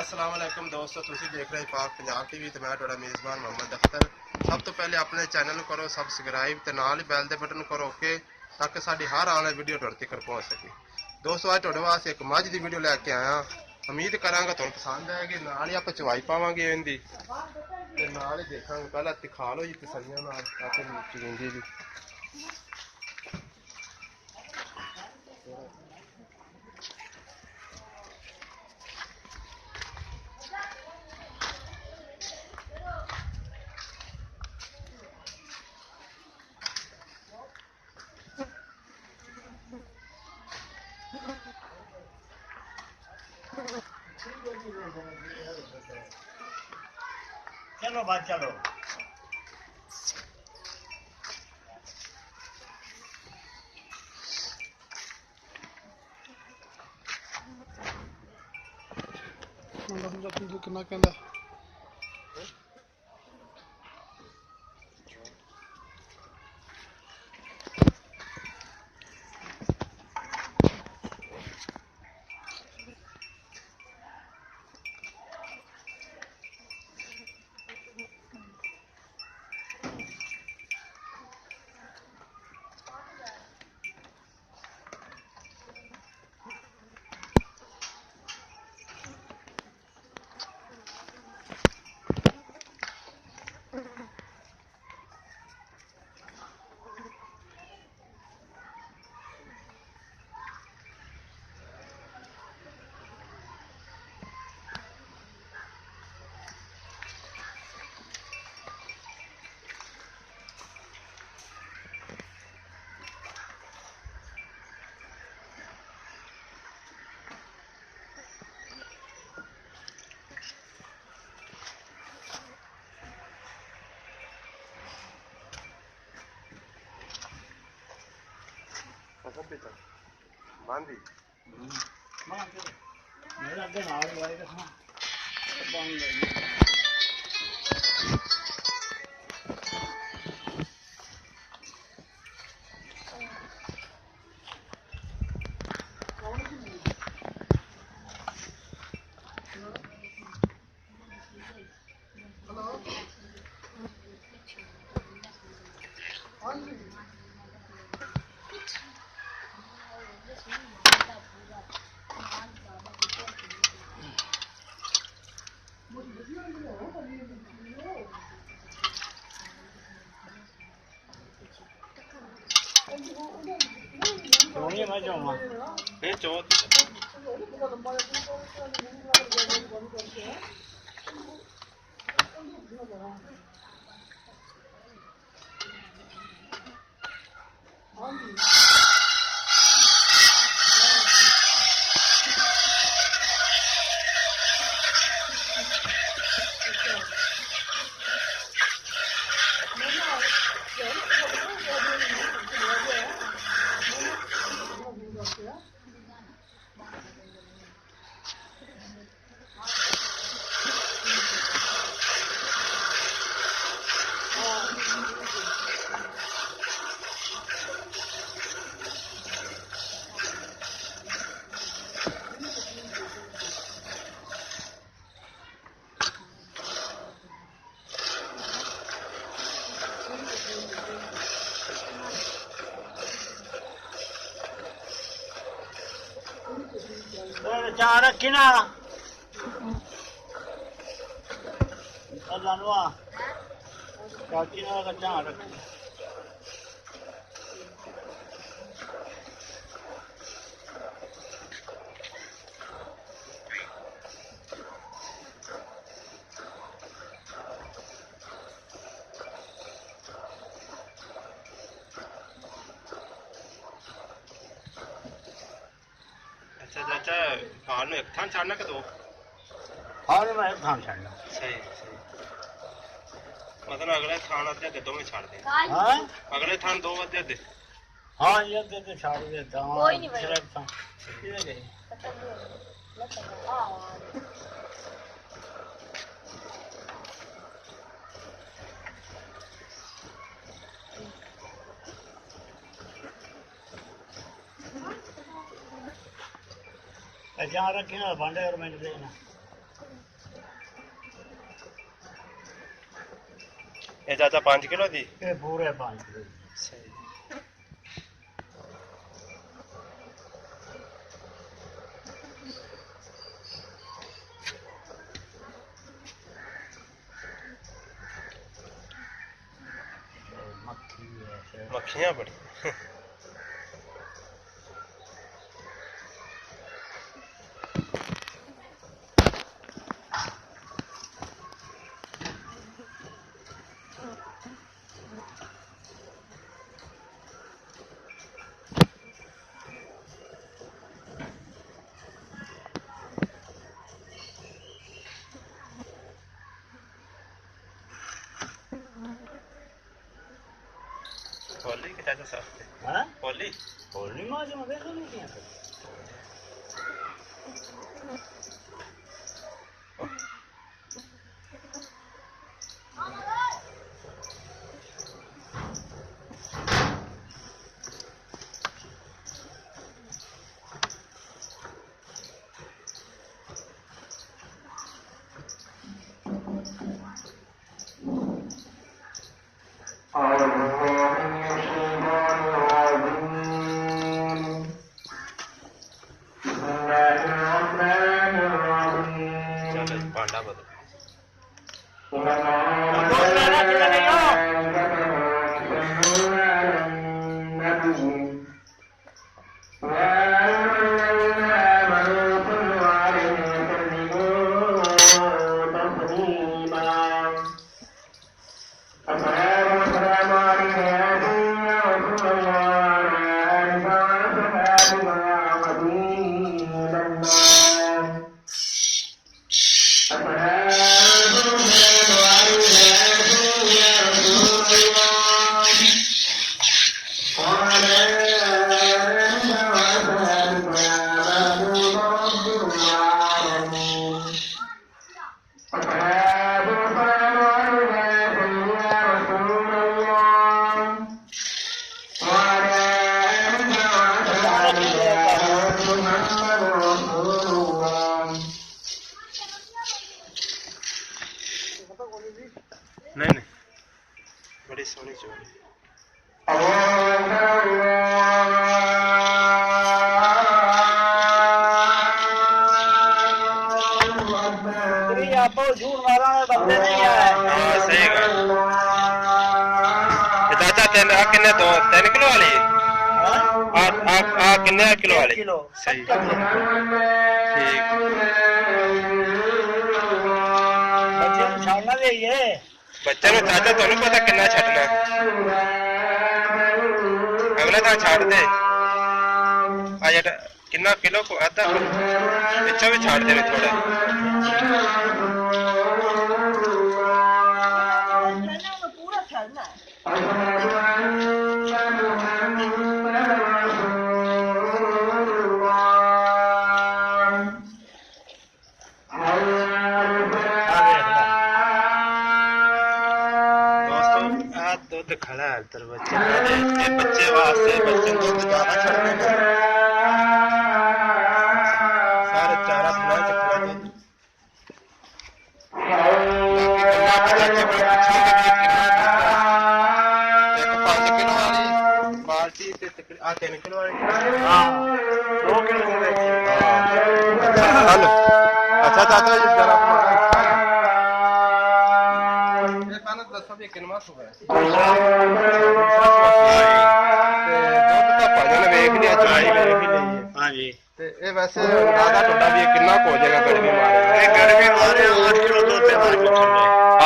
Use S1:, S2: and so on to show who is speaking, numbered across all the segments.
S1: अस्सलाम वालेकुम दोस्तों, तुसी देख रहे पाक पंजाब टीवी ते मैं तुहाडा मेज़बान मोहम्मद अख्तर। सब तो पहले अपने चैनल करो सबसक्राइब ते नाल ही बैल दे बटन करो ओके, ताकि साडी हर आने वाली वीडियो तुहाडे तक पहुंच सके। दोस्तों अज तुहाडे वास्ते एक मझ दी वीडियो लैके आया, उम्मीद करांगा तुहानू पसंद आएगी। नाल ही आपां चवाई पावांगे इहदी ते नाल ही देखांगे। पहले दिखा लो जी तसल्लियां नाल ताकि चुंगी जी।
S2: चलो बात चलो
S3: कितना कहता
S1: बांधी
S2: मेरा दिन आ रहा है कहाँ बंद सोनी मैं जाऊँगा
S1: फिर चौथ
S2: चार रखी ना जानवा चाची ना का चार रखी
S1: अच्छा चाचा खान एक थान छाड़ना के दो
S2: हाँ मैं एक थान छाड़ना
S1: सही सही मतलब अगले थान अद्धे अद्धे दोवें छाड़ दे
S2: हाँ
S1: अगले थान दो अद्धे अद्धे
S2: हाँ ये दे छाड़ देता हूँ
S4: कोई नहीं भाई।
S2: सिर्फ थान ये गई जहाँ रखी ना भांडे और मैंने देना
S1: ਇਹ ਚਾਚਾ 5 ਕਿਲੋ ਦੀ
S2: ਇਹ ਪੂਰੇ 5 ਕਿਲੋ
S1: ਸਹੀ
S2: ਮੱਖੀ ਹੈ
S1: ਮੱਖੀਆਂ ਬੜੀ होली के चाचा साथ
S2: हाँ
S1: होली
S2: होली माँ जो मदे नहीं किया
S1: चलो पांडा बदल नहीं बड़ी सोनी चोरी
S2: आपको झूठ मारा बंदे नहीं आए
S1: हाँ सही गल चाचा तीन आ किन्ने दो 3 किलो वाली आ किन्ने किलो वाली
S2: किलो
S1: सही ठीक
S2: बच्चे को छाड़ना भी है
S1: बच्चे को चाचा ਤੁਹਾਨੂੰ ਪਤਾ ਕਿੰਨਾ ਛੱਡਣਾ ਅਗਲੇ ਤਾਂ ਛੱਡ ਦੇ ਆ ਜਿਹੜਾ ਕਿੰਨਾ ਕਿਲੋ ਕੋ ਆਧਾ ਵਿੱਚੋਂ ਵੀ ਛੱਡ ਦੇ ਥੋੜਾ
S3: पूरा छड़ना
S1: दूध खड़ा है तेरे बच्चे बच्चे वास्ते बच्चे दूध ज्यादा छड़ने का सारे चारा खिला के खड़ा दूध बाल्टी 3 किलो वाली
S2: हाँ 2 किलो हो गई
S1: अच्छा चाचा जी जरा दसो भी किनवा सुबह
S2: हाँ जी
S1: ਤੇ ਇਹ ਵੈਸੇ ਆਦਾ ਟੋਡਾ ਵੀ ਕਿੰਨਾ ਕੁ ਹੋ ਜਾਏਗਾ ਗਰਮੀ ਮਾਰੇ
S2: ਇਹ ਗਰਮੀ ਮਾਰੇ 8 ਕਿਲੋ ਦੁੱਧ ਤੇ ਮਾਰ ਕੇ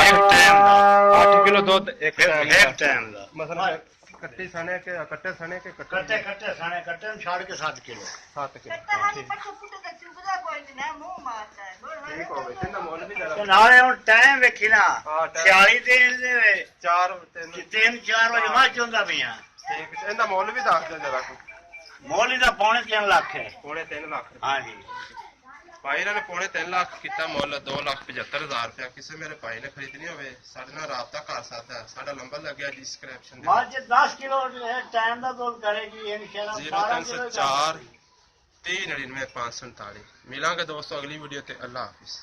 S2: ਇੱਕ ਟਾਈਮ ਦਾ
S1: 8 ਕਿਲੋ ਦੁੱਧ ਇੱਕ
S2: ਇੱਕ ਟਾਈਮ ਦਾ
S1: ਮਸਲਾ ਕੱਟੇ ਸਣੇ ਕਿ ਕੱਟੇ
S2: ਕੱਟੇ ਸਾਣੇ ਕੱਟੇ ਨੂੰ ਛਾੜ ਕੇ 7 ਕਿਲੋ
S1: 7 ਕਿਲੋ
S3: कट्टा हाथ पर फुटे का चुभदा कोई नहीं ना मुंह मारता है
S1: ਠੀਕ ਹੋ ਗਏ ਤੇ ਮੁੱਲ ਵੀ
S2: ਤੇ
S1: ਜਰਾ
S2: ਨਾਲੇ ਹੁਣ ਟਾਈਮ ਵੇਖੀ ਨਾ
S1: ਹਾਂ, time।
S2: 46 ਦਿਨ ਦੇ
S1: 4 3
S2: 3-4 ਵਜੇ ਮੱਝ ਚੋਂਦਾ ਪਿਆ
S1: ਠੀਕ ਇਹਦਾ ਮੁੱਲ ਵੀ ਦੱਸ ਦਿਓ ਜਰਾ
S2: ਮੋਲੀ ਦਾ ਪੌਣੇ 3 ਲੱਖ ਹੈ
S1: ਪੌਣੇ 3 ਲੱਖ
S2: ਹਾਂ ਜੀ
S1: ਭਾਈ ਇਹਨਾਂ ਨੇ ਪੌਣੇ 3 ਲੱਖ ਕੀਤਾ ਮੁੱਲ 2,75,000 ਰੁਪਇਆ ਕਿਸੇ ਮੇਰੇ ਭਾਈ ਨੇ ਖਰੀਦਣੀ ਹੋਵੇ ਸਾਡੇ ਨਾਲ ਰਾਬਤਾ ਕਰ ਸਕਦਾ ਸਾਡਾ ਨੰਬਰ ਲੱਗਿਆ ਡਿਸਕ੍ਰਿਪਸ਼ਨ ਦੇ
S2: ਮੱਝ 10 ਕਿਲੋ ਟਾਈਮ ਦਾ ਦੁੱਧ ਕਰੇਗੀ ਇਨਸ਼ਾਅੱਲਾ
S1: 0304 399 547 ਮਿਲਾਂਗੇ ਦੋਸਤੋ ਅਗਲੀ ਵੀਡੀਓ ਤੇ ਅੱਲਾ ਹਾਫਿਜ਼